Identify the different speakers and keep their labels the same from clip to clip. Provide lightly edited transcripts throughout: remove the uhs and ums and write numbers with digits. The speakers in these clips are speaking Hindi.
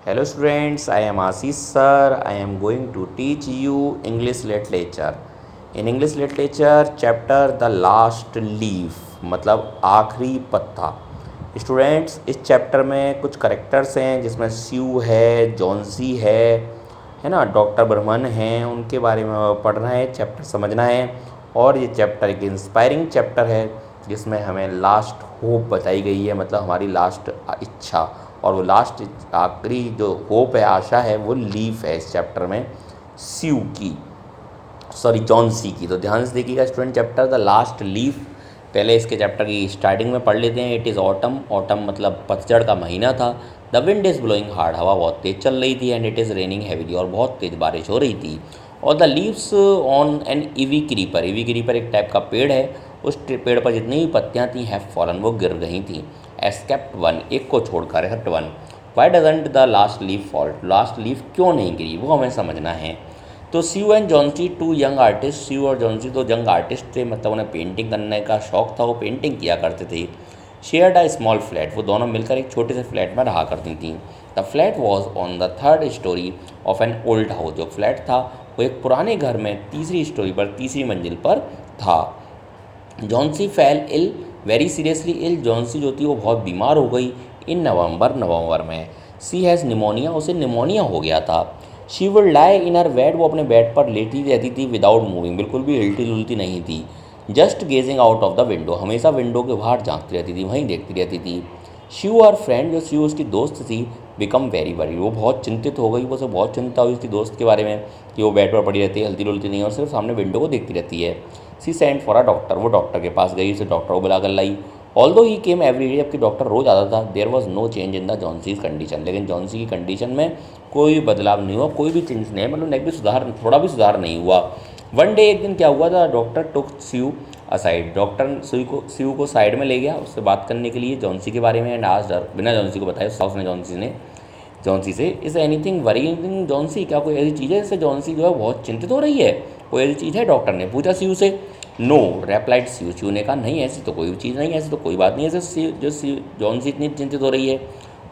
Speaker 1: Hello students, I am Ashish sir. I am going to teach you English literature. In English literature, chapter The Last Leaf मतलब आखिरी पत्ता। स्टूडेंट्स, इस चैप्टर में कुछ करेक्टर्स हैं जिसमें स्यू है, जॉन्सी है ना, डॉक्टर ब्रह्मन हैं, उनके बारे में पढ़ना है, चैप्टर समझना है। और ये चैप्टर एक इंस्पायरिंग चैप्टर है जिसमें हमें लास्ट होप बताई गई है, मतलब हमारी लास्ट इच्छा। और वो लास्ट आखिरी जो होप है, आशा है, वो लीफ है इस चैप्टर में स्यू की, सॉरी जॉन्सी की। तो ध्यान से देखिएगा student, chapter the last leaf. पहले इसके चैप्टर की स्टार्टिंग में पढ़ लेते हैं। इट इज़ ऑटम, ऑटम मतलब पतझड़ का महीना था। The wind is blowing hard, हवा बहुत तेज़ चल रही थी। And it is raining heavily, और बहुत तेज़ बारिश हो रही थी। और the leaves on an EV creeper, EV creeper एक टाइप का पेड़ है, उस पेड़ पर जितनी भी पत्तियाँ थी हैव फॉलन, वो गिर गई थी। एक्सेप्ट वन, एक को छोड़कर, except one. Why doesn't the last leaf fall, last leaf क्यों नहीं गिरी, वो हमें समझना है। तो Sue and Johnsy two young artist, Sue और जॉन्सी तो यंग आर्टिस्ट थे, मतलब उन्हें पेंटिंग करने का शौक था, वो पेंटिंग किया करते थे। शेयर्ड अ स्मॉल फ्लैट, वो दोनों मिलकर एक छोटे से फ्लैट में रहा करती थी। The flat was on the third story of an old house, जो फ्लैट था वो एक पुराने घर में तीसरी स्टोरी पर, तीसरी मंजिल पर था। Johnsy fell ill, very seriously ill, Johnsy जो थी वो बहुत बीमार हो गई। इन नवंबर में। सी हैज़ निमोनिया, उसे निमोनिया हो गया था। She would lie in her bed, वो अपने बेड पर लेटी रहती थी विदाउट मूविंग, बिल्कुल भी हिलती डुलती नहीं थी। Just gazing out of the window, हमेशा विंडो के बाहर झांकती रहती थी, वहीं देखती रहती थी। शिव हर फ्रेंड, जो शिव उसकी दोस्त थी, बिकम वेरी वरी, वो बहुत चिंतित हो गई, उसे बहुत चिंता हुई उसकी दोस्त के बारे में कि वो बेड पर पड़ी रहती है, हल्ती डुलती नहीं है और सिर्फ सामने विंडो को देखती रहती है। सी सेंट फॉर अ डॉक्टर, वो डॉक्टर के पास गई, उसे डॉक्टर को बुला कर लाई। Although he came every day, जबकि डॉक्टर रोज आता था। There was no change in the Johnsy's condition, लेकिन जॉन्सी की कंडीशन में कोई बदलाव नहीं हुआ, कोई भी चेंज नहीं है, मतलब नेगेटिव सुधार, थोड़ा भी सुधार नहीं हुआ। वन डे, एक दिन क्या हुआ था, डॉक्टर टुक स्यू असाइड, डॉक्टर स्यू को साइड में ले गया उससे बात करने के लिए जॉन्सी के बारे में। एंड आज बिना जॉन्सी को बताया उसने जॉन्सी से, इज़ एनीथिंग वरीइंग जॉन्सी, क्या कोई ऐसी चीज़ है जिससे जॉन्सी जो है बहुत चिंतित हो रही है, कोई ऐसी चीज़ है, डॉक्टर ने पूछा स्यू से। नो रेप्लाइड स्यू, स्यू ने कहा नहीं, ऐसी तो कोई चीज़ नहीं, ऐसी तो कोई बात नहीं है जो जॉन्सी इतनी चिंतित हो रही है।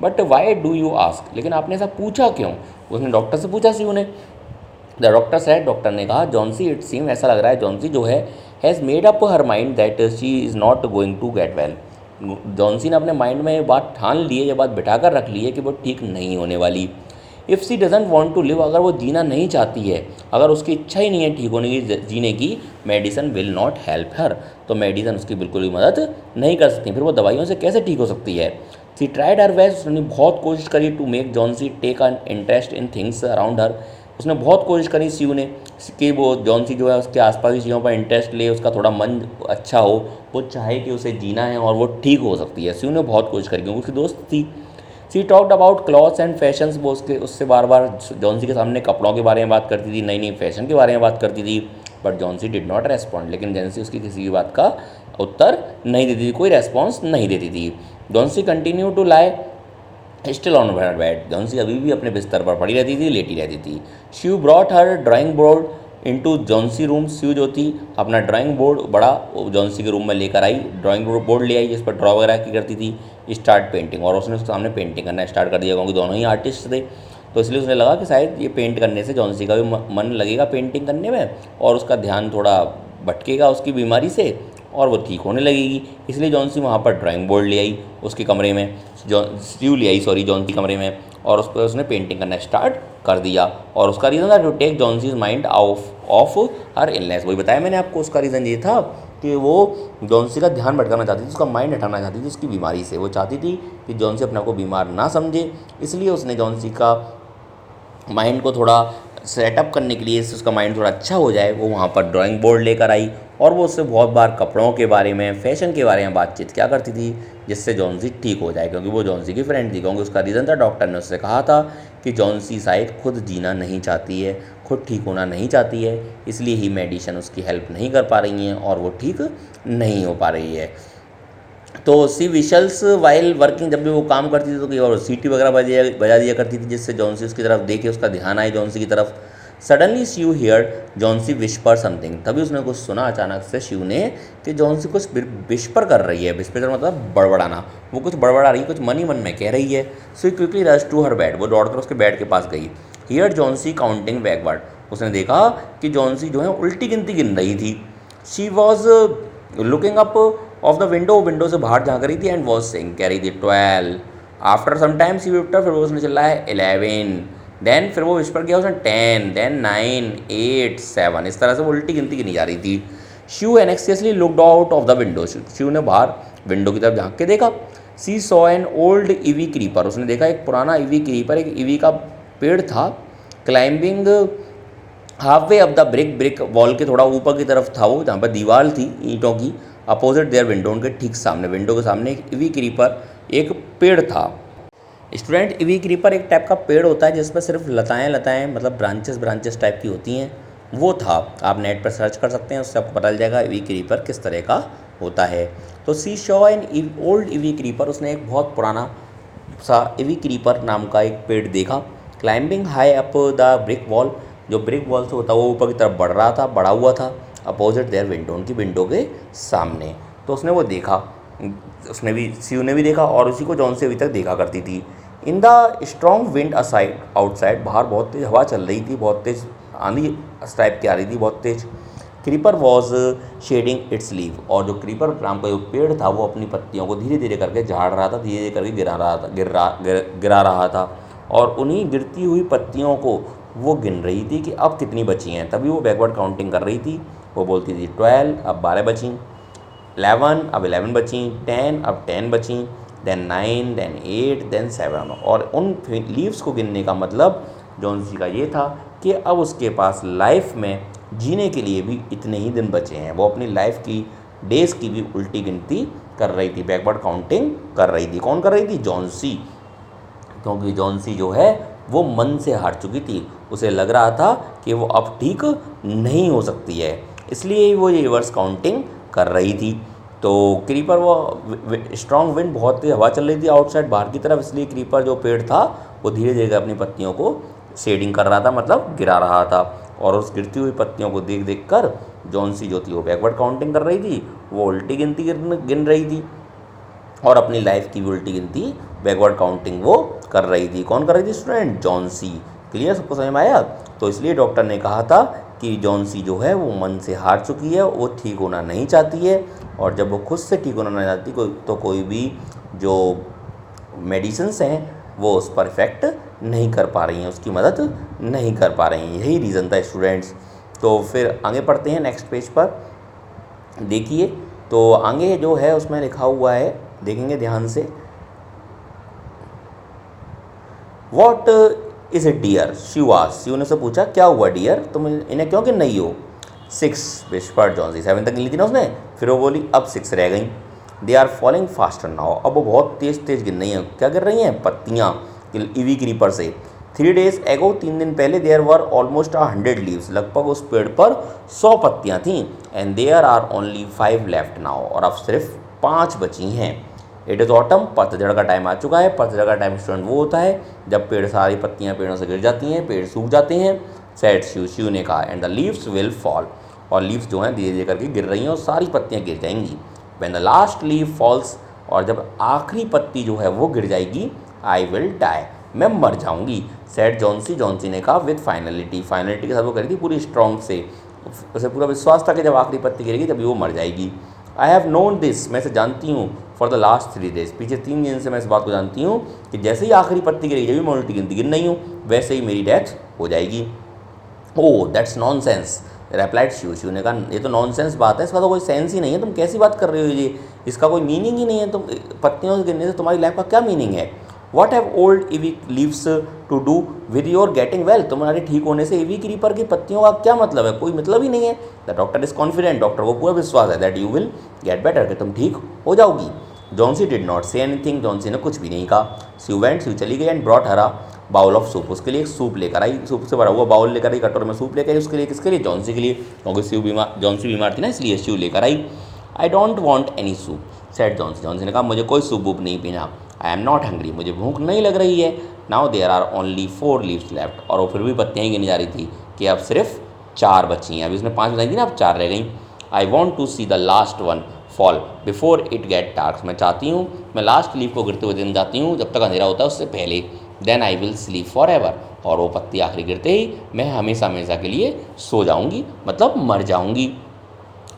Speaker 1: But why do you ask, लेकिन आपने ऐसा पूछा क्यों, उसने डॉक्टर से पूछा स्यू ने। द डॉक्टर सेड, डॉक्टर ने कहा, जॉन्सी इट सीम, ऐसा लग रहा है जॉन्सी जो है has made up her mind that she is not going to get well, Johnsy ने अपने माइंड में ये बात ठान ली है, ये बात बिठा कर रख ली है कि वो ठीक नहीं होने वाली। If she doesn't want to live, अगर वो जीना नहीं चाहती है, अगर उसकी इच्छा ही नहीं है ठीक होने की, जीने की, medicine will not help her, तो मेडिसन उसकी बिल्कुल भी मदद नहीं कर सकती, फिर वो दवाइयों से कैसे ठीक हो सकती है। सी ट्राइड हर बेस्ट, उसने बहुत कोशिश करी to make Johnsy take an interest in things around her, उसने बहुत कोशिश करी स्यू ने कि वो जॉन्सी जो है उसके आसपास की चीज़ों पर इंटरेस्ट ले, उसका थोड़ा मन अच्छा हो, वो चाहे कि उसे जीना है और वो ठीक हो सकती है। स्यू ने बहुत कोशिश करी क्योंकि उसकी दोस्त थी। She talked about clothes and fashions, वो उससे बार बार जॉन्सी के सामने कपड़ों के बारे में बात करती थी, नई नई फैशन के बारे में बात करती थी। But Johnsy did not respond, लेकिन जॉन्सी उसकी किसी की बात का उत्तर नहीं देती थी, कोई रेस्पॉन्स नहीं देती थी। Johnsy continue to lie still on her bed, Johnsy अभी भी अपने बिस्तर पर पड़ी रहती थी, लेटी रहती थी। Sue brought her drawing board into Johnsy room, Sue जो थी अपना ड्राइंग बोर्ड बड़ा जॉन्सी के रूम में लेकर आई, ड्राइंग बोर्ड ले आई जिस पर ड्रॉ वगैरह की करती थी। स्टार्ट पेंटिंग, और उसने उसके सामने पेंटिंग करना स्टार्ट कर दिया, क्योंकि दोनों ही आर्टिस्ट थे, तो इसलिए उसने लगा कि शायद ये पेंट करने से जॉन्सी का भी मन लगेगा पेंटिंग करने में, और उसका ध्यान थोड़ा भटकेगा उसकी बीमारी से, और वो ठीक होने लगेगी। इसलिए जॉन्सी वहाँ पर ड्राइंग बोर्ड ले आई उसके कमरे में, स्यू ले आई सॉरी जॉन्सी कमरे में, और उस पर उसने पेंटिंग करना स्टार्ट कर दिया। और उसका रीज़न था to take Johnsy's mind off her illness, वही बताया मैंने आपको, उसका रीज़न ये था कि वो जॉन्सी का ध्यान भटकाना चाहती थी, उसका माइंड हटाना चाहती थी उसकी बीमारी से, वो चाहती थी कि जॉन्सी अपने आप को बीमार ना समझे, इसलिए उसने जॉन्सी का माइंड को थोड़ा सेटअप करने के लिए, उसका माइंड थोड़ा अच्छा हो जाए, वो वहाँ पर ड्राइंग बोर्ड लेकर आई, और वो उससे बहुत बार कपड़ों के बारे में, फैशन के बारे में बातचीत क्या करती थी, जिससे जॉन्सी ठीक हो जाए, क्योंकि वो जॉन्सी की फ्रेंड थी, क्योंकि उसका रीज़न था, डॉक्टर ने उससे कहा था कि जॉन्सी शायद खुद जीना नहीं चाहती है, खुद ठीक होना नहीं चाहती है, इसलिए ही मेडिसिन उसकी हेल्प नहीं कर पा रही हैं और वो ठीक नहीं हो पा रही है। तो सी विशल्स वाइल वर्किंग, जब भी वो काम करती थी तो कई और सीटी वगैरह बजा दिया करती थी, जिससे जॉन्सी उसकी तरफ देखे, उसका ध्यान आए जॉन्सी की तरफ। Suddenly Shiv heard Johnsy whisper something, तभी उसने कुछ सुना अचानक से शिव ने कि जॉन्सी कुछ विस्पर कर रही है। विस्पर का मतलब बड़बड़ाना, वो कुछ बड़बड़ा रही है, कुछ मन ही मन में कह रही है। So quickly rush to her bed, वो दौड़कर उसके बेड के पास गई। हियर जॉन्सी काउंटिंग बैकवर्ड, उसने देखा कि जॉन्सी जो है उल्टी गिनती गिन रही थी। She was looking up of the window, window से बाहर झाँक रही थी। एंड वॉज सेइंग, कह रही थी 12। After some time she whisper, फिर वो उसने चिल्लाया 11। देन फिर वो विस्पर किया उसने 10, देन 9, 8, 7, इस तरह से वो उल्टी गिनती गिनी जा रही थी। शिव anxiously looked out of the window, शिव ने बाहर विंडो की तरफ झाँक के देखा। She saw an old ivy creeper, उसने देखा एक पुराना ईवी क्रीपर, एक ईवी का पेड़ था। Climbing half way up the brick wall के थोड़ा ऊपर की तरफ था वो, जहाँ पर दीवार थी ईंटों की। अपोजिट देयर विंडो, उनके ठीक सामने, विंडो के सामने एक ईवी क्रीपर, एक पेड़ था। स्टूडेंट, ईवी क्रीपर एक टाइप का पेड़ होता है जिस पर सिर्फ लताएँ मतलब ब्रांचेस टाइप की होती हैं, वो था। आप नेट पर सर्च कर सकते हैं, उससे आपको पता चल जाएगा ईवी क्रीपर किस तरह का होता है। तो she saw an old ivy creeper, उसने एक बहुत पुराना सा ईवी क्रीपर नाम का एक पेड़ देखा। Climbing high up the brick wall, जो ब्रिक वॉल से होता है वो ऊपर की तरफ बढ़ रहा था, बढ़ा हुआ था। अपोजिट देयर विंडो, उनकी विंडो के सामने। तो उसने वो देखा, उसने भी, शिव ने भी देखा, और उसी को जॉन से अभी तक देखा करती थी। In the strong wind aside outside, बाहर बहुत तेज़ हवा चल रही थी, बहुत तेज़ आंधी इस टाइप की आ रही थी, बहुत तेज़। Creeper was shedding its leave, और जो क्रीपर नाम का जो पेड़ था वो अपनी पत्तियों को धीरे धीरे करके झाड़ रहा था, धीरे धीरे करके गिरा रहा था। और उन्हीं गिरती हुई पत्तियों को वो गिन रही थी कि अब कितनी बची हैं। तभी वो बैकवर्ड काउंटिंग कर रही थी। वो बोलती थी 12, अब 12 बची, 11, अब 11 बची, 10, अब 10 बची, देन 9, देन 8, देन 7। और उन लीव्स को गिनने का मतलब जॉन्सी का ये था कि अब उसके पास लाइफ में जीने के लिए भी इतने ही दिन बचे हैं। वो अपनी लाइफ की डेज़ की भी उल्टी गिनती कर रही थी, बैकवर्ड काउंटिंग कर रही थी। कौन कर रही थी? जॉन्सी। क्योंकि जॉन्सी जो है वो मन से हार चुकी थी, उसे लग रहा था कि वो अब ठीक नहीं हो सकती है, इसलिए वो ये रिवर्स काउंटिंग कर रही थी। तो क्रीपर, वो स्ट्रॉन्ग विंड, बहुत तेज हवा चल रही थी आउटसाइड बाहर की तरफ, इसलिए क्रीपर जो पेड़ था वो धीरे धीरे अपनी पत्तियों को शेडिंग कर रहा था, मतलब गिरा रहा था। और उस गिरती हुई पत्तियों को देख देख कर जॉन्सी जो थी वो बैकवर्ड काउंटिंग कर रही थी, वो उल्टी गिनती गिन रही थी, और अपनी लाइफ की भी उल्टी गिनती बैकवर्ड काउंटिंग वो कर रही थी। कौन कर रही थी स्टूडेंट? जॉन्सी। क्लियर, सबको समझ में आया? तो इसलिए डॉक्टर ने कहा था कि जॉन्सी जो है वो मन से हार चुकी है, वो ठीक होना नहीं चाहती है, और जब वो खुद से ठीक होना नहीं चाहती तो कोई भी जो मेडिसिन्स हैं वो उस पर इफेक्ट नहीं कर पा रही हैं, उसकी मदद नहीं कर पा रही हैं। यही रीज़न था स्टूडेंट्स। तो फिर आगे पढ़ते हैं नेक्स्ट पेज पर, देखिए। तो आगे जो है उसमें लिखा हुआ है, देखेंगे ध्यान से। What is it dear? Shiv asked, Shiv ने से पूछा क्या हुआ डियर, तुम इन्हें क्यों गिन नहीं हो? 6 विस्पर्ड जॉन्सी, 7 तक गिन ली थी ना उसने, फिर वो बोली अब 6 रह गई। They are falling faster now, अब वो बहुत तेज़ तेज़ गिन रही हैं। क्या गिर रही हैं? पत्तियाँ ईवी क्रीपर से। 3 days एगो, 3 दिन पहले देयर वर ऑलमोस्ट 100 लीव्स, लगभग उस पेड़ पर 100 पत्तियाँ थीं। And there are only 5 left now, और अब सिर्फ 5 बची हैं। इट इज़ ऑटम, पतझड़ का टाइम आ चुका है। पतझड़ का टाइम स्टूडेंट वो होता है जब पेड़, सारी पत्तियाँ पेड़ों से गिर जाती हैं, पेड़ सूख जाते हैं। सैड शिव, शिव ने कहा। And the leaves will fall, और लीव्स जो हैं धीरे धीरे करके गिर रही हैं और सारी पत्तियाँ गिर जाएंगी। When the last leave falls, और जब आखिरी पत्ती जो है वो गिर जाएगी, आई विल डाई, मैं मर जाऊंगी। सैड जॉन्सी, जॉन्सी ने कहा विद फाइनलिटी, फाइनलिटी के साथ वो करी थी पूरी स्ट्रॉन्ग से, उसे पूरा विश्वास था कि जब आखिरी पत्ती गिरेगी तभी वो मर जाएगी। आई हैव नोन दिस, मैं इसे जानती हूँ, फॉर द लास्ट 3 days, पीछे 3 दिन से मैं इस बात को जानती हूँ कि जैसे ही आखिरी पत्ती गिरेगी, जब भी मैं उल्टी गिनती गिन नहीं हूँ, वैसे ही मेरी डेथ हो जाएगी। Oh that's nonsense, replied Shiv, Shiv ने कहा ये तो नॉनसेंस बात है, इसका तो कोई सेंस ही नहीं है, तुम कैसी बात कर रहे हो, ये इसका कोई मीनिंग ही नहीं है, तुम पत्तियों से गिरने से तुम्हारी लाइफ का क्या मीनिंग है? What have old ivy leaves to do with your getting well, तुम्हारे ठीक होने से ईवी क्रीपर की पत्तियों का क्या मतलब है? कोई मतलब ही नहीं है। The doctor is confident, doctor को पूरा विश्वास है that you will get better, कि तुम ठीक हो जाओगी। Johnsy did not say anything, Johnsy ने कुछ भी नहीं कहा। शिव वेंट, शिव चली गई, and brought her a bowl of soup, उसके लिए एक सूप लेकर आई, सूप से भरा हुआ बाउल लेकर आई, कटोरे में सूप लेकर आई, उसके लिए, किसके लिए? जॉन्सी के लिए, क्योंकि जॉन्सी बीमार थी ना, इसलिए शिव लेकर आई। I don't want any soup, said Johnsy, Johnsy ने कहा मुझे कोई सूप वूप नहीं पीना। आई एम नॉट हंग्री, मुझे भूख नहीं लग रही है। Now there are only 4 leaves left, और वो फिर भी पत्तियाँ ही गिनी जा रही थी कि अब सिर्फ 4 बची हैं। अभी उसने 5 बताई थी ना, अब 4 रह गई। I want to see the last one fall before it get dark. मैं चाहती हूँ मैं लास्ट लीफ को गिरते हुए दिन जाती हूँ जब तक अंधेरा होता है उससे पहले। Then I will sleep forever. और वो पत्ती आखिरी गिरते ही मैं हमेशा हमेशा के लिए सो जाऊँगी, मतलब मर जाऊँगी।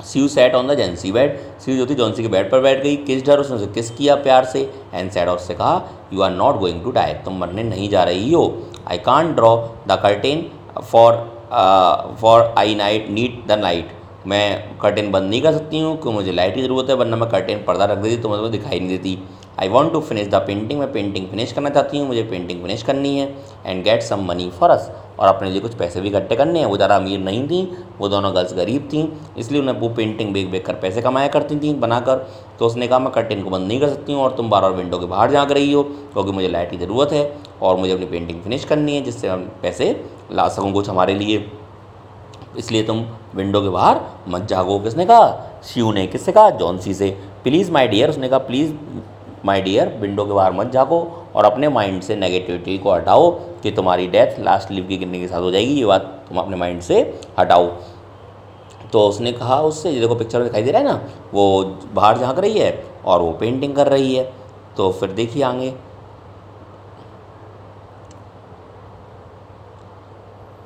Speaker 1: Sue sat on the Johnsy's bed. Sue जो थी जॉन्सी के बेड पर बैठ गई। किस डर, उसने उसे किस किया प्यार से। एंड सैड, और उससे कहा you are not going to die, तुम मरने नहीं जा रही हो। I can't draw the curtain for I night need the light. मैं कर्टेन बंद नहीं कर सकती हूँ क्योंकि मुझे लाइट की ज़रूरत है, वरना मैं कर्टेन पर्दा रख देती तो मुझे दिखाई नहीं देती। I want to finish the painting, मैं पेंटिंग फिनिश करना चाहती हूँ, मुझे पेंटिंग फिनिश करनी है। And get some money for us, और अपने लिए कुछ पैसे भी इकट्ठे करने हैं। वो ज़्यादा अमीर नहीं थी, वो दोनों गर्ल्स गरीब थी, इसलिए उन्हें वो पेंटिंग बेच बेच कर पैसे कमाया करती थी बनाकर। तो उसने कहा मैं कर्टेन को बंद नहीं कर सकती हूँ और तुम बार बार विंडो के बाहर झाँक रही हो, क्योंकि मुझे लाइट की ज़रूरत है और मुझे अपनी पेंटिंग फिनिश करनी है जिससे हम पैसे ला सकूँ कुछ हमारे लिए, इसलिए तुम विंडो के बाहर मत जागो। किसने कहा? शिव ने। किससे कहा? जॉन्सी से। प्लीज़ माय डियर, उसने कहा प्लीज़ माय डियर, विंडो के बाहर मत जागो और अपने माइंड से नेगेटिविटी को हटाओ कि तुम्हारी डेथ लास्ट लीफ की गिरने के साथ हो जाएगी, ये बात तुम अपने माइंड से हटाओ। तो उसने कहा उससे, ये देखो पिक्चर में दिखाई दे रहा है ना, वो बाहर झाँक रही है और वो पेंटिंग कर रही है। तो फिर देखिए आगे,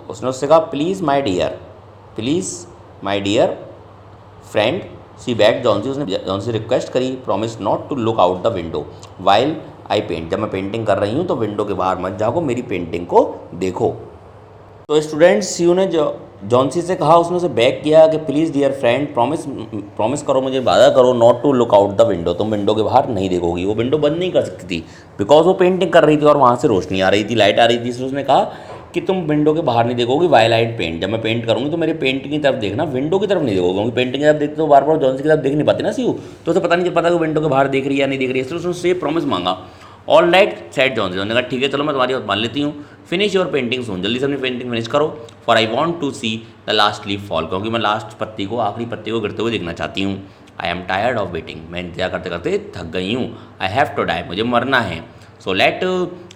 Speaker 1: उसने उससे कहा please my dear friend see back Johnsy. उसने जॉन्सी रिक्वेस्ट करी, promise not to look out the window while I paint, जब मैं पेंटिंग कर रही हूँ तो विंडो के बाहर मत जाओ, मेरी पेंटिंग को देखो। तो स्टूडेंट्स, सीयू ने जॉन्सी से कहा, उसने उसे बैक किया कि प्लीज़ डियर फ्रेंड प्रॉमिस करो, मुझे वादा करो, not to look out the window, तुम विंडो के बाहर नहीं देखोगी। वो विंडो बंद नहीं कर सकती थी बिकॉज वो पेंटिंग कर रही थी और वहाँ से रोशनी आ रही थी, लाइट आ रही थी। इसलिए उसने कहा कि तुम विंडो के बाहर नहीं देखोगी वाइल आई पेंट, जब मैं पेंट करूँगी तो मेरी पेंटिंग की तरफ देखना, विंडो की तरफ नहीं देखोगे, क्योंकि पेंटिंग की तरफ देखते तो बार बार जॉन्सी की तरफ देख नहीं पाते ना सीयू, तो उसे पता नहीं चल पाता कि विंडो के बाहर देख रही है या नहीं देख रही है। इसलिए उसने प्रॉमिस मांगा। ऑल राइट सेट जॉन्सी, उन्होंने कहा ठीक है चलो मैं तुम्हारी बात मान लेती हूँ। फिनिश योर पेंटिंग सून, जल्दी से अपनी पेंटिंग फिनिश करो। For I want to see the last leaf fall, क्योंकि मैं लास्ट पत्ती को, आखिरी पत्ती को गिरते हुए देखना चाहती हूँ। I am tired of waiting, मैं इंतजार करते करते थक गई हूँ। आई हैव टू डाई, मुझे मरना है। So let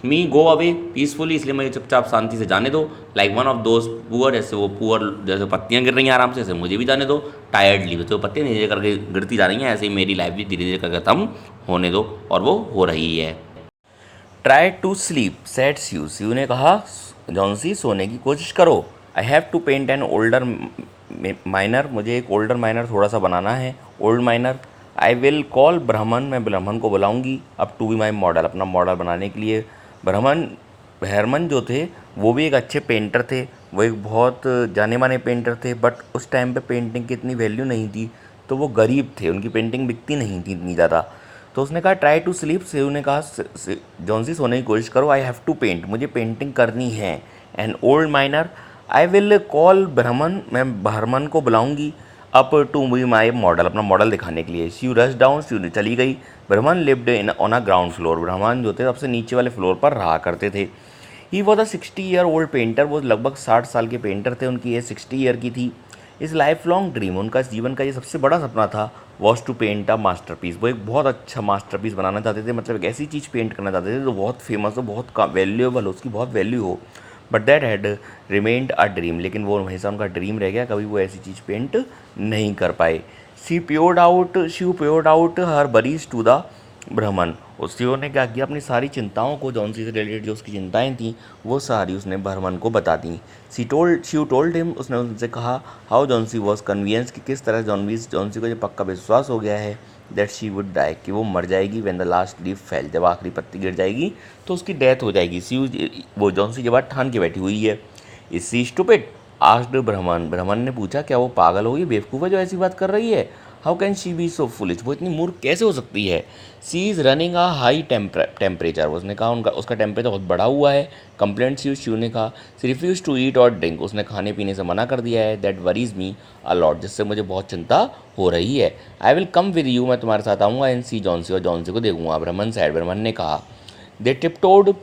Speaker 1: me go away peacefully, इसलिए मुझे चुपचाप शांति से जाने दो। Like one of those poor, जैसे वो पुअर जैसे पत्तियाँ गिर रही हैं आराम से, ऐसे मुझे भी जाने दो। टायर्डली, तो पत्तियाँ धीरे धीरे करके गिरती जा रही हैं, ऐसे ही मेरी लाइफ भी धीरे धीरे करके खत्म होने दो, और वो हो रही है। Try to sleep said Sue, Sue ने कहा जॉन्सी सोने की कोशिश करो। I have to paint an older miner, मुझे एक ओल्डर माइनर थोड़ा सा बनाना है, old miner. I will call Behrman, मैं ब्राह्मण को बुलाऊंगी up to be my model, अपना मॉडल बनाने के लिए। हरमन जो थे वो भी एक अच्छे पेंटर थे, वो एक बहुत जाने माने पेंटर थे, बट उस टाइम पे पेंटिंग की इतनी वैल्यू नहीं थी, तो वो गरीब थे, उनकी पेंटिंग बिकती नहीं थी इतनी ज़्यादा। तो उसने कहा ट्राई टू स्लीप, सेव ने कहा जॉन्सी सोने की कोशिश करो। आई हैव टू पेंट, मुझे पेंटिंग करनी है। An old miner, I will call Behrman, मैं हरमन को बुलाऊंगी up to be my model, अपना मॉडल दिखाने के लिए। शी रश डाउन, शी चली गई। ब्राह्मण lived in on a ground floor, ब्राह्मण जो थे सबसे नीचे वाले फ्लोर पर रहा करते थे। He was a 60 year old painter, वो लगभग 60 साल के पेंटर थे, उनकी एज 60 ईयर की थी। इस लाइफ लॉन्ग ड्रीम, उनका जीवन का ये सबसे बड़ा सपना था, was to paint a masterpiece, वो एक बहुत अच्छा मास्टरपीस बनाना चाहते थे, मतलब एक ऐसी चीज़ पेंट करना चाहते थे जो बहुत फेमस हो, बहुत वैल्यूएबल हो, उसकी बहुत वैल्यू हो। But that had remained a dream, लेकिन वो हमेशा उनका ड्रीम रह गया, कभी वो ऐसी चीज़ पेंट नहीं कर पाए। She poured out her worries to the Behrman, उसने क्या किया, अपनी सारी चिंताओं को, जॉन्सी से रिलेटेड जो उसकी चिंताएं थी वो सारी उसने ब्राह्मण को बता दी। शी टोल्ड हिम, उसने उनसे कहा हाउ जॉन्सी वॉज कन्वीनियंस, कि किस तरह जॉन्सी को ये पक्का विश्वास हो गया है दैट शी वुड डाई, कि वो मर जाएगी when the last leaf fail, जब आखिरी पत्ती गिर जाएगी तो उसकी डेथ हो जाएगी। वो जॉन्सी ये बात ठान के बैठी हुई है। इज सी स्टूपिड आस्क्ड ब्राह्मण ने पूछा क्या वो पागल हो गई, बेवकूफ़ है जो ऐसी बात कर रही है। How can she be so foolish, वो इतनी मूर्ख कैसे हो सकती है। She is running a high temperature, उसने कहा उसका टेम्परेचर बहुत बढ़ा हुआ है। कंप्लेंट शिव ने कहा सी रिफ्यूज़ टू ईट और ड्रिंक, उसने खाने पीने से मना कर दिया है। That worries me a lot, जिससे मुझे बहुत चिंता हो रही है। I will come with you, मैं तुम्हारे साथ आऊँगा एंड सी जॉन्सी, और जॉन्सी को देखूंगा। ब्राह्मण ने कहा। दे टिपटोड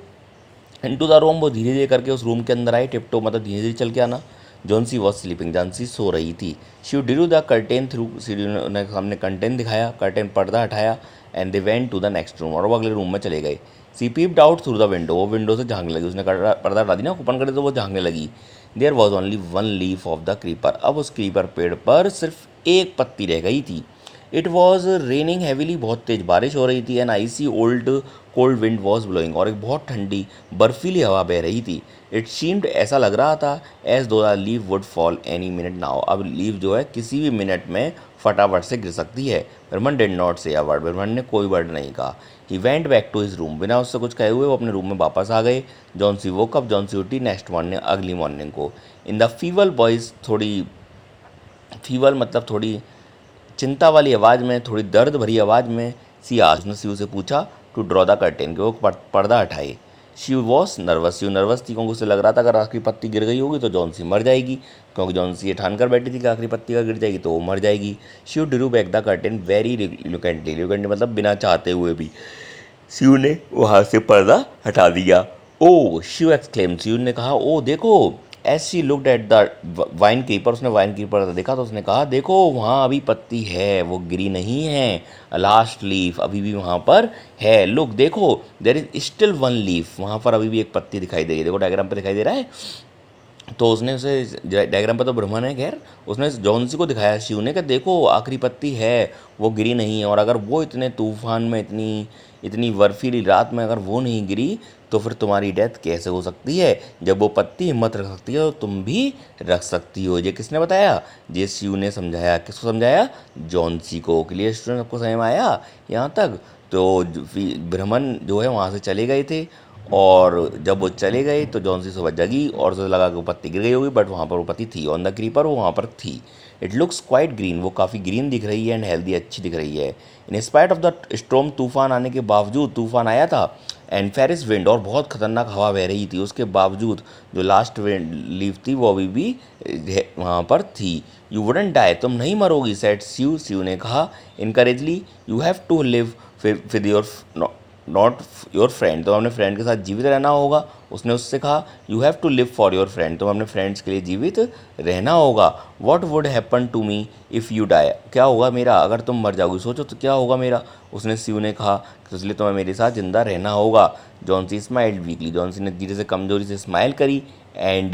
Speaker 1: इनटू द रूम, वो धीरे धीरे करके उस रूम के अंदर आए। टिपटो मतलब धीरे धीरे चल के आना। जॉन्सी वॉज स्लीपिंग, जॉन्सी सो रही थी। She drew the curtain through, ने सामने कर्टेन दिखाया, कर्टेन पर्दा हटाया। And they went to the next room, और वो अगले रूम में चले गए। She peeped out through the window, वो विंडो से झांकने लगी, उसने पर्दा हटा दी ना, ओपन कर दिया तो वो झांकने लगी। There was only one leaf of the creeper. अब उस क्रीपर पेड़ पर सिर्फ एक पत्ती रह गई थी। इट वॉज रेनिंग हैविली, बहुत तेज बारिश हो रही थी। An icy old cold wind was blowing, और एक बहुत ठंडी बर्फीली हवा बह रही थी। इट सीम्ड, ऐसा लग रहा था, एज दो the leave would fall any minute now, अब लीव जो है किसी भी मिनट में फटाफट से गिर सकती है। ब्रह्मन डिड नॉट से अ वर्ड, ब्रह्मन ने कोई वर्ड नहीं कहा। He went back to his room, बिना उससे कुछ कहे हुए वो अपने रूम में वापस आ गए। Johnsy woke up, Johnsy उठी नेक्स्ट मॉर्निंग, अगली मॉर्निंग को। इन द फीवल वॉइस, थोड़ी फीवल मतलब थोड़ी चिंता वाली आवाज़ में, थोड़ी दर्द भरी आवाज़ में, सी आज ने सी से पूछा टू ड्रॉ द कर्टेन, कि वो पर्दा हटाए। She was nervous, she nervous थी क्योंकि उसे लग रहा था अगर आखिरी पत्ती गिर गई होगी तो जॉन सी मर जाएगी, क्योंकि जॉन सी ये ठान कर बैठी थी कि आखिरी पत्ती अगर गिर जाएगी तो वो मर जाएगी। She drew back the curtain very reluctantly, reluctantly मतलब बिना चाहते हुए भी शिव ने वहाँ से पर्दा हटा दिया। ओ शिव एक्सक्लेम, शिव ने कहा ओ देखो। As she looked at the vine creeper, उसने वाइन कीपर देखा तो उसने कहा देखो वहाँ अभी पत्ती है, वो गिरी नहीं है। लास्ट लीफ अभी भी वहाँ पर है, लुक देखो, there is still one leaf, वहाँ पर अभी भी एक पत्ती दिखाई दे रही है, देखो डायग्राम पे दिखाई दे रहा है। तो उसने उसे, डायग्राम पर तो ब्रह्मन है खैर, उसने जॉन्सी को दिखाया शिव ने कि देखो आखिरी पत्ती है, वो गिरी नहीं है, और अगर वो इतने तूफान में, इतनी इतनी बर्फीली रात में अगर वो नहीं गिरी तो फिर तुम्हारी डेथ कैसे हो सकती है। जब वो पत्ती हिम्मत रख सकती है तो तुम भी रख सकती हो। ये किसने बताया? ये शिव ने समझाया। किसको समझाया? जॉन्सी को। क्लियर स्टूडेंट, आपको समझ में आया यहाँ तक? तो ब्रह्मन जो है वहाँ से चले गए थे, और जब वो चले गए तो जॉन्सी सुबह जगी और उसे लगा कि वो पत्ती गिर गई होगी, बट वहाँ पर वो पत्ती थी ऑन द क्रीपर, वो वहाँ पर थी। इट लुक्स क्वाइट ग्रीन, वो काफ़ी ग्रीन दिख रही है, एंड हेल्दी, अच्छी दिख रही है। In spite of the storm, तूफान आने के बावजूद, तूफान आया था, एंड फेरिस विंड, और बहुत खतरनाक हवा बह रही थी, उसके बावजूद जो लास्ट लीफ थी वो अभी भी वहाँ पर थी। यू वुडंट डाई, तुम नहीं मरोगी, सेड शिव, शिव ने कहा encouragingly. You have to live with your not your friend, तो अपने फ्रेंड के साथ जीवित रहना होगा। उसने उससे कहा you have to live for your friend, तो अपने फ्रेंड्स के लिए जीवित रहना होगा। What would happen to me if you die, क्या होगा मेरा अगर तुम मर जाओगी, सोचो तो क्या होगा मेरा। उसने शिव ने कहा तो इसलिए तुम्हें मेरे साथ जिंदा रहना होगा। जॉन्सी स्माइल्ड वीकली, जॉन्सी ने धीरे से कमजोरी से स्माइल करी, एंड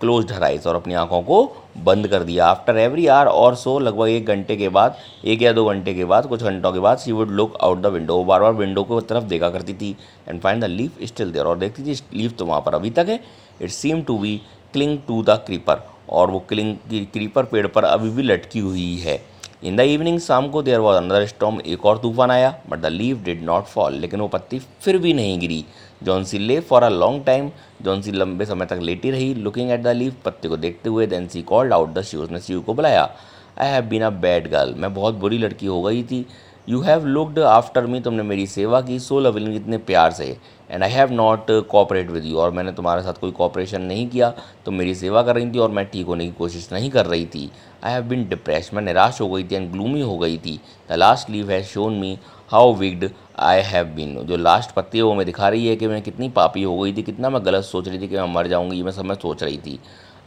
Speaker 1: क्लोज्ड हर आइज, और अपनी आंखों को बंद कर दिया। आफ्टर एवरी आवर और सो, लगभग एक घंटे के बाद, 1 या 2 घंटे के बाद, कुछ घंटों के बाद, she would look out the window, वो बार बार विंडो को तरफ देखा करती थी। And find the leaf still there, और देखती थी लीफ तो वहाँ पर अभी तक है। It seem to be clinging to the creeper, और वो क्रीपर पेड़ पर अभी भी लटकी हुई है। इन द इवनिंग, शाम को, देयर वॉज अनदर स्टॉर्म, एक और तूफान आया, but the leaf did not fall, लेकिन वो पत्ती फिर भी नहीं गिरी। जॉन्सी ले for a long time, Johnsy लंबे समय तक लेटी रही, लुकिंग एट द लीफ, पत्ते को देखते हुए। Then she called out the Shiv, ने शिव को बुलाया। I have been a bad girl, मैं बहुत बुरी लड़की हो गई थी। You have looked after me, तुमने मेरी सेवा की, सो लवली, इतने प्यार से। And I have not cooperate with you, और मैंने तुम्हारे साथ कोई कोऑपरेशन नहीं किया, तुम मेरी सेवा कर रही थी और मैं ठीक होने की कोशिश नहीं कर रही थी। आई हैव बीन डिप्रेस, मैं निराश हो गई थी, एंड ग्लूमी हो गई थी। The last leave has shown me how wicked I have been, जो लास्ट पत्ती है वो मैं दिखा रही है कि मैं कितनी पापी हो गई थी, कितना मैं गलत सोच रही थी कि मैं मर जाऊंगी, ये मैं सब मैं सोच रही थी।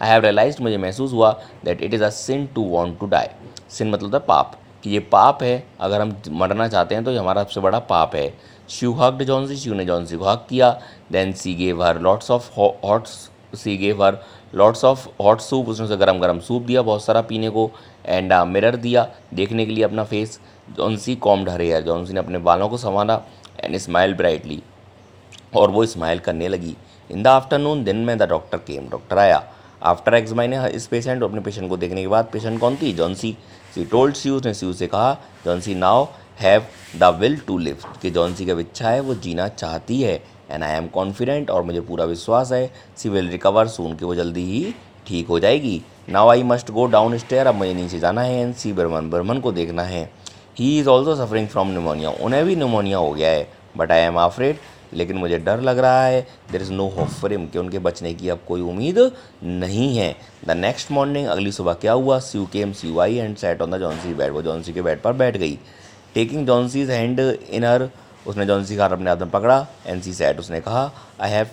Speaker 1: आई हैव रियलाइज, मुझे महसूस हुआ that it is a sin to want to die, sin मतलब था पाप, कि ये पाप है, अगर हम मरना चाहते हैं तो ये हमारा सबसे बड़ा पाप है। शिव हग्ड जॉन्सी, शिव ने जॉन्सी को हक किया। Then she gave her lots of hot, she gave her lots of hot soup, उसने उसे गरम गरम सूप दिया बहुत सारा पीने को। एंड मिरर दिया देखने के लिए अपना face. Johnsy combed her hair, Johnsy ने अपने बालों को संवारा। एंड स्माइल ब्राइटली, और वो स्माइल करने लगी। इन द आफ्टरनून, दिन में, द डॉक्टर केम, डॉक्टर आया। आफ्टर एग्जामिनिंग इस पेशेंट, अपने पेशेंट को देखने के बाद, पेशेंट कौन थी? जॉन्सी। सी टोल्ड शिव, ने शिव से कहा Johnsy now have the will to live, कि जॉन्सी का इच्छा है, वो जीना चाहती है। एंड आई एम कॉन्फिडेंट, और मुझे पूरा विश्वास है, सी विल रिकवर सून, कि वो जल्दी ही ठीक हो जाएगी। Now I must go down stair, अब मुझे नीचे जाना है। एंड सी बर्मन, बर्मन को देखना है। He is also suffering from pneumonia, उन्हें भी निमोनिया हो गया है। बट आई एम अफ्रेड, लेकिन मुझे डर लग रहा है। There is no hope for him, कि उनके बचने की अब कोई उम्मीद नहीं है। द नेक्स्ट मॉर्निंग, अगली सुबह क्या हुआ? शिव केम, शिव आई and sat on the Johnsy bed, वो जॉन्सी के बेड पर बैठ गई। Taking Johnsy's hand in her, उसने जॉन्सी का हाथ अपने हाथ में पकड़ा। एंड सी सैट, उसने कहा I have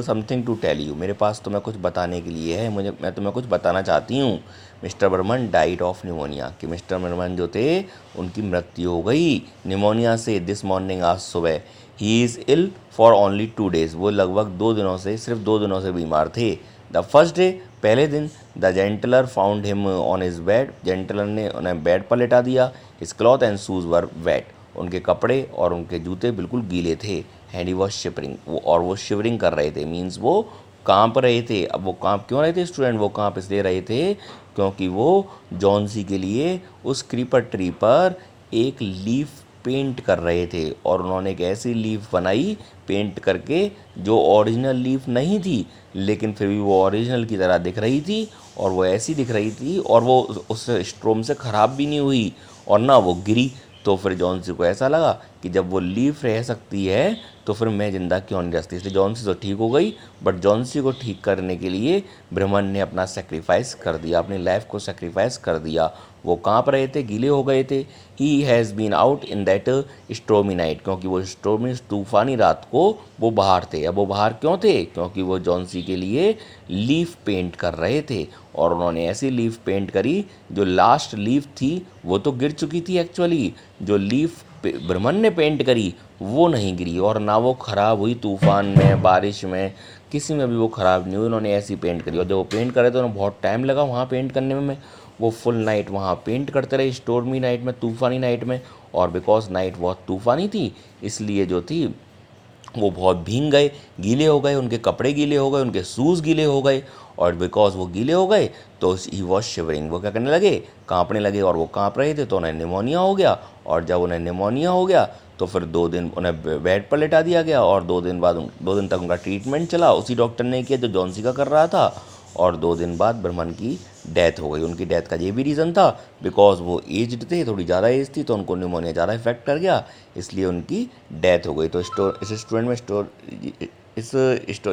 Speaker 1: something to tell you, मेरे पास तुम्हें कुछ बताने के लिए है, मैं तुम्हें कुछ बताना चाहती हूँ। Mister Berman died of pneumonia, कि मिस्टर बर्मन जो थे उनकी मृत्यु हो गई निमोनिया से, दिस मॉर्निंग, आज सुबह। He is ill for only 2 days, वो लगभग 2 दिनों से, सिर्फ 2 दिनों से बीमार थे। द फर्स्ट डे, पहले दिन, the gentler found him on his bed, gentler ने उन्हें बेड पर लेटा दिया। His cloth and shoes were wait, उनके कपड़े और उनके जूते बिल्कुल गीले थे। एंड ही वॉज शिवरिंग, वो शिवरिंग कर रहे थे, मीन्स वो कांप रहे थे। अब वो कांप क्यों रहे थे स्टूडेंट? वो कांप इसलिए रहे थे क्योंकि वो जॉन सी के लिए उस क्रीपर ट्री पर एक लीफ पेंट कर रहे थे, और उन्होंने एक ऐसी लीफ बनाई पेंट करके जो ओरिजिनल लीफ नहीं थी, लेकिन फिर भी वो ओरिजिनल की तरह दिख रही थी, और वो ऐसी दिख रही थी, और वो उस स्ट्रोम से ख़राब भी नहीं हुई, और ना वो गिरी। तो फिर जॉन सी को ऐसा लगा कि जब वो लीफ रह सकती है तो फिर मैं ज़िंदा क्यों नहीं रह सकती, इसलिए जॉन सी तो ठीक हो गई, बट जॉन सी को ठीक करने के लिए ब्रह्मन ने अपना सेक्रीफाइस कर दिया, अपनी लाइफ को सेक्रीफाइस कर दिया। वो कांप रहे थे, गीले हो गए थे। He has been out in that stormy night, क्योंकि वो स्टोमी तूफ़ानी रात को वो बाहर थे। अब वो बाहर क्यों थे? क्योंकि वो जॉन सी के लिए लीफ पेंट कर रहे थे, और उन्होंने ऐसी लीफ पेंट करी जो लास्ट लीफ थी वो तो गिर चुकी थी एक्चुअली, जो लीफ ब्रह्मन ने पेंट करी वो नहीं गिरी, और ना वो ख़राब हुई तूफ़ान में, बारिश में, किसी में भी वो ख़राब नहीं हुई। उन्होंने ऐसी पेंट करी, और जब वो पेंट करे तो उन्हें बहुत टाइम लगा वहाँ पेंट करने में। वो फुल नाइट वहाँ पेंट करते रहे, स्टोर्मी नाइट में, तूफ़ानी नाइट में, और बिकॉज नाइट बहुत तूफ़ानी थी इसलिए जो थी वो बहुत भीग गए, गीले हो गए, उनके कपड़े गीले हो गए, उनके शूज़ गीले हो गए, और बिकॉज वो गीले हो गए तो ही वॉज शिवरिंग, वो क्या करने लगे? कांपने लगे, और वो कांप रहे थे तो उन्हें निमोनिया हो गया, और जब उन्हें निमोनिया हो गया तो फिर 2 दिन उन्हें बेड पर लेटा दिया गया, और 2 दिन बाद 2 दिन तक उनका ट्रीटमेंट चला, उसी डॉक्टर ने किया जो जॉन सी का कर रहा था, और 2 दिन बाद ब्रह्मन की डेथ हो गई। उनकी डेथ का ये भी रीज़न था बिकॉज वो एज्ड थे, थोड़ी ज़्यादा एज थी, तो उनको निमोनिया ज़्यादा इफेक्ट कर गया, इसलिए उनकी डेथ हो गई। तो इस स्टोरी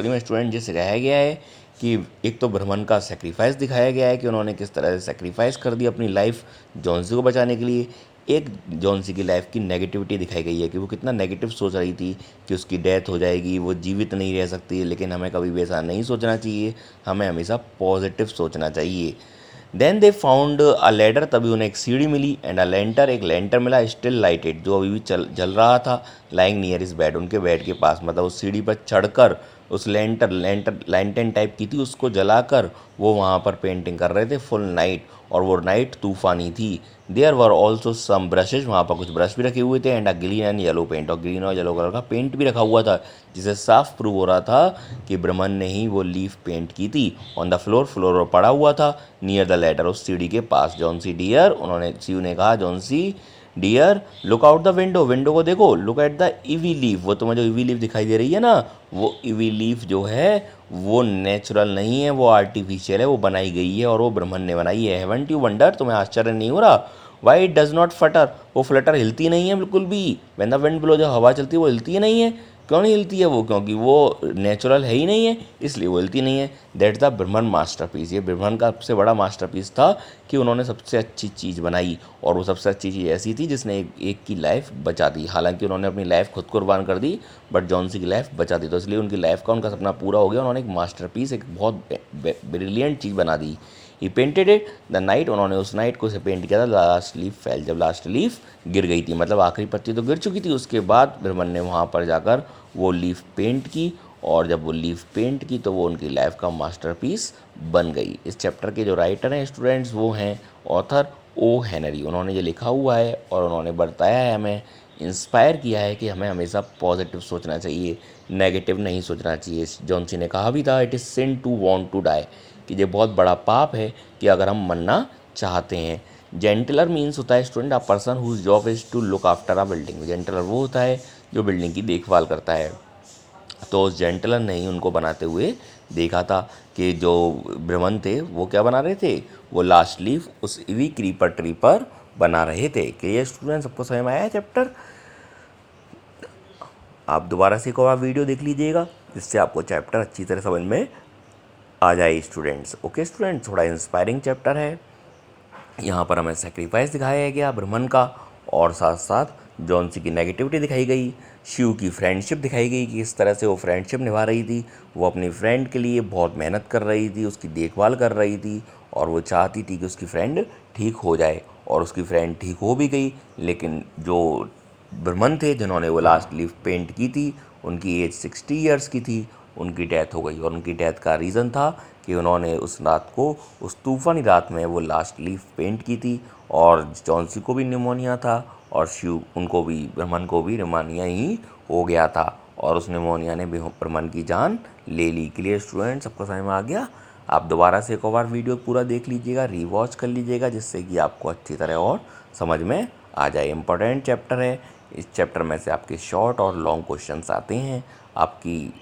Speaker 1: में स्टूडेंट ये सिखाया गया है कि एक तो ब्रह्मन का सेक्रीफाइस दिखाया गया है कि उन्होंने किस तरह से सेक्रीफाइस कर दी अपनी लाइफ जॉनसी को बचाने के लिए। एक जॉनसी की लाइफ की नेगेटिविटी दिखाई गई है कि वो कितना नेगेटिव सोच रही थी कि उसकी डेथ हो जाएगी, वो जीवित नहीं रह सकती, लेकिन हमें कभी भी ऐसा नहीं सोचना चाहिए, हमें हमेशा पॉजिटिव सोचना चाहिए। Then they found a ladder, तभी उन्हें एक सीढ़ी मिली, एंड अ लेंटर, एक लेंटर मिला, स्टिल लाइटेड, जो अभी भी जल रहा था, लाइंग नियर इस बेड, उनके बेड के पास, मतलब उस सीढ़ी पर चढ़कर उस लैंटन टाइप की थी, उसको जलाकर वो वहाँ पर पेंटिंग कर रहे थे फुल नाइट, और वो नाइट तूफ़ानी थी। There were also some brushes, वहाँ पर कुछ ब्रश भी रखे हुए थे, and a green and yellow paint, और ग्रीन और येलो कलर का पेंट भी रखा हुआ था, जिसे साफ प्रूव हो रहा था कि ब्रह्मन ने ही वो लीफ पेंट की थी। ऑन द फ्लोर, फ्लोर पर पड़ा हुआ था, नियर द लेटर, उस सीढ़ी के पास। जॉन सी डियर, उन्होंने सीयू ने कहा, Johnsy dear look out the window, window को देखो, look at the ivy leaf, वो तुम्हें जो ईवी लीफ दिखाई दे रही है ना, वो ईवी लीफ जो है वो नेचुरल नहीं है, वो आर्टिफिशियल है, वो बनाई गई है, और वो ब्रह्मन ने बनाई है। हैवंट यू वंडर, तुम्हें आश्चर्य नहीं हो रहा? वाई इट डज नॉट फटर, वो फ्लटर हिलती नहीं है बिल्कुल भी। व्हेन द विंड ब्लो, जो हवा चलती है वो हिलती नहीं है। क्यों नहीं हिलती है वो? क्योंकि वो नेचुरल है ही नहीं है, इसलिए वो हिलती नहीं है। दैट्स द ब्रह्मन मास्टरपीस, ये ब्रह्मन का सबसे बड़ा मास्टरपीस था कि उन्होंने सबसे अच्छी चीज़ बनाई, और वो सबसे अच्छी चीज़ ऐसी थी जिसने एक की लाइफ बचा दी। हालांकि उन्होंने अपनी लाइफ खुद कुर्बान कर दी, बट जॉनसी की लाइफ बचा दी, तो इसलिए उनकी लाइफ का उनका सपना पूरा हो गया, उन्होंने एक मास्टरपीस, एक बहुत ब्रिलियंट चीज़ बना दी। ही पेंटेड इट द नाइट, उन्होंने उस नाइट को से पेंट किया था, लास्ट लीफ फेल, जब लास्ट लीफ गिर गई थी, मतलब आखिरी पत्ती तो गिर चुकी थी, उसके बाद ब्रह्मन ने वहाँ पर जाकर वो लीफ पेंट की, और जब वो लीफ पेंट की तो वो उनकी लाइफ का मास्टरपीस बन गई। इस चैप्टर के जो राइटर हैं स्टूडेंट्स, वो हैं ऑथर ओ हेनरी, उन्होंने ये लिखा हुआ है, और उन्होंने बताया है, हमें इंस्पायर किया है कि हमें हमेशा पॉजिटिव सोचना चाहिए, नेगेटिव नहीं सोचना चाहिए। जॉनसी ने कहा भी था, it is sin to want to die, कि ये बहुत बड़ा पाप है कि अगर हम मरना चाहते हैं। जेंटलर मीन्स होता है student a person whose job is to look after a building, janitor वो होता है जो बिल्डिंग की देखभाल करता है। तो उस जेंटलर ने ही उनको बनाते हुए देखा था कि जो ब्रह्मन थे वो क्या बना रहे थे, वो लास्ट लीफ उस इवी क्रीपर ट्री पर बना रहे थे। कि ये स्टूडेंट सबको समझ में आया चैप्टर? आप दोबारा से एक और वीडियो देख लीजिएगा जिससे आपको चैप्टर अच्छी तरह समझ में आ जाए स्टूडेंट्स। ओके स्टूडेंट्स, थोड़ा इंस्पायरिंग चैप्टर है। यहाँ पर हमें सेक्रीफाइस दिखाया गया ब्रह्मन का, और साथ साथ जॉनसी की नेगेटिविटी दिखाई गई, शिव की फ्रेंडशिप दिखाई गई कि इस तरह से वो फ्रेंडशिप निभा रही थी, वो अपनी फ्रेंड के लिए बहुत मेहनत कर रही थी, उसकी देखभाल कर रही थी, और वो चाहती थी कि उसकी फ्रेंड ठीक हो जाए, और उसकी फ्रेंड ठीक हो भी गई। लेकिन जो बर्मन थे जिन्होंने वो लास्ट लीफ पेंट की थी। उनकी एज 60 ईयर्स की थी, उनकी डेथ हो गई। और उनकी डेथ का रीज़न था कि उन्होंने उस रात को, उस तूफ़ानी रात में वो लास्ट लीफ पेंट की थी। और जॉन्सी को भी निमोनिया था और शिव उनको भी, बर्मन को भी निमोनिया ही हो गया था और उस निमोनिया ने भी बर्मन की जान ले ली। क्लियर स्टूडेंट, सबको समझ में आ गया? आप दोबारा से एक और बार वीडियो पूरा देख लीजिएगा, रीवॉच कर लीजिएगा, जिससे कि आपको अच्छी तरह और समझ में आ जाए। इम्पोर्टेंट चैप्टर है। इस चैप्टर में से आपके शॉर्ट और लॉन्ग क्वेश्चंस आते हैं आपकी।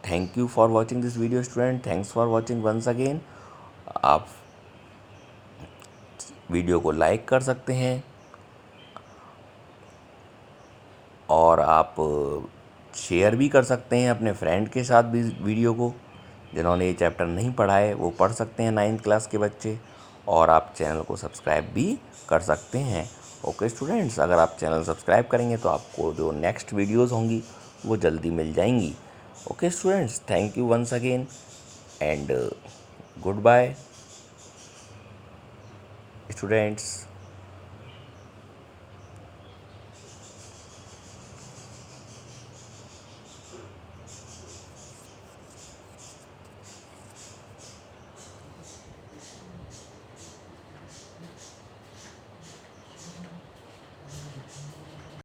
Speaker 1: Thank you for watching this video student, thanks for watching once again. आप वीडियो को लाइक कर सकते हैं और आप शेयर भी कर सकते हैं अपने फ्रेंड के साथ भी वीडियो को। जिन्होंने ये चैप्टर नहीं पढ़ा है वो पढ़ सकते हैं, 9th क्लास के बच्चे। और आप चैनल को सब्सक्राइब भी कर सकते हैं। ओके स्टूडेंट्स, अगर आप चैनल सब्सक्राइब करेंगे तो आपको जो नेक्स्ट वीडियोस होंगी वो जल्दी मिल जाएंगी। Okay students, thank you once again and goodbye students.